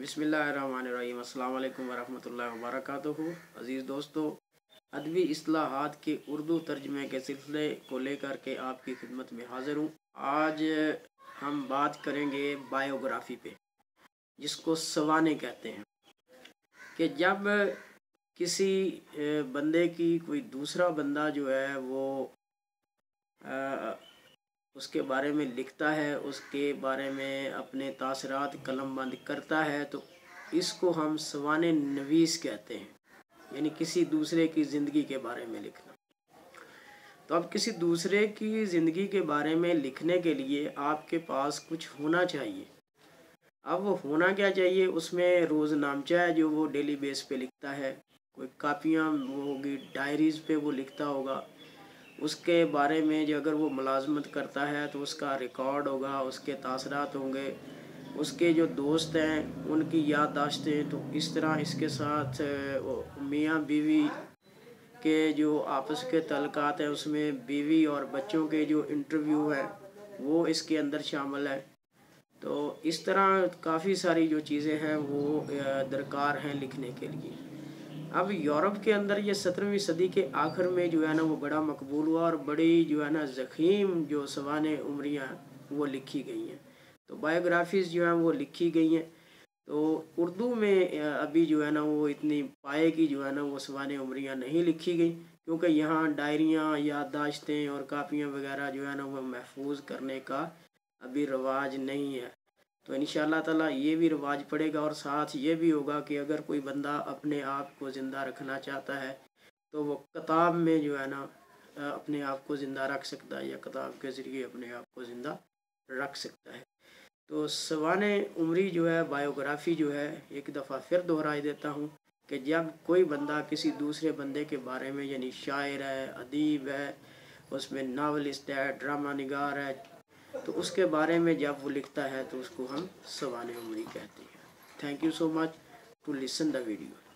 बिस्मिल्लाहिर्रहमानिर्रहीम। अस्सलाम वालेकुम वरहमतुल्लाहि वबरकातुहू। अज़ीज़ दोस्तों, अदबी इस्लाहात के उर्दू तर्जमे के सिलसिले को लेकर के आपकी खिदमत में हाज़िर हूँ। आज हम बात करेंगे बायोग्राफ़ी पे, जिसको सवाने कहते हैं। कि जब किसी बंदे की कोई दूसरा बंदा जो है वो उसके बारे में लिखता है, उसके बारे में अपने तासरात कलमबंद करता है, तो इसको हम सवाने नवीस कहते हैं, यानी किसी दूसरे की ज़िंदगी के बारे में लिखना। तो अब किसी दूसरे की ज़िंदगी के बारे में लिखने के लिए आपके पास कुछ होना चाहिए। अब वो होना क्या चाहिए, उसमें रोज़नामचा है जो वो डेली बेस पे लिखता है, कोई कापियाँ वो होगी, डायरीज़ पे वो लिखता होगा, उसके बारे में जो अगर वो मुलाजमत करता है तो उसका रिकॉर्ड होगा, उसके तासरात होंगे, उसके जो दोस्त हैं उनकी याददाश्तें। तो इस तरह इसके साथ मियाँ बीवी के जो आपस के तल्लुकात हैं, उसमें बीवी और बच्चों के जो इंटरव्यू है वो इसके अंदर शामिल है। तो इस तरह काफ़ी सारी जो चीज़ें हैं वो दरकार हैं लिखने के लिए। अब यूरोप के अंदर ये 17वीं सदी के आखिर में जो है ना वो बड़ा मकबूल हुआ और बड़ी जो है ना ज़ख़ीम जो सवाने उमरियाँ वो लिखी गई हैं। तो बायोग्राफीज़ जो हैं वो लिखी गई हैं। तो उर्दू में अभी जो है ना वो इतनी पाए की जो है ना वो सवाने उमरियाँ नहीं लिखी गई, क्योंकि यहाँ डायरियाँ, याददाश्तें और कापियाँ वगैरह जो है ना वो महफूज करने का अभी रवाज नहीं है। तो इंशाअल्लाह ताला ये भी रिवाज पड़ेगा और साथ ये भी होगा कि अगर कोई बंदा अपने आप को ज़िंदा रखना चाहता है तो वो किताब में जो है ना अपने आप को ज़िंदा रख सकता है, या किताब के ज़रिए अपने आप को ज़िंदा रख सकता है। तो सवाने उमरी जो है, बायोग्राफ़ी जो है, एक दफ़ा फिर दोहराई देता हूँ कि जब कोई बंदा किसी दूसरे बंदे के बारे में, यानी शायर है, अदीब है, उसमें नावलिस्ट है, ड्रामा निगार है, तो उसके बारे में जब वो लिखता है तो उसको हम सवाने उमरी कहते हैं। Thank you so much to listen the video.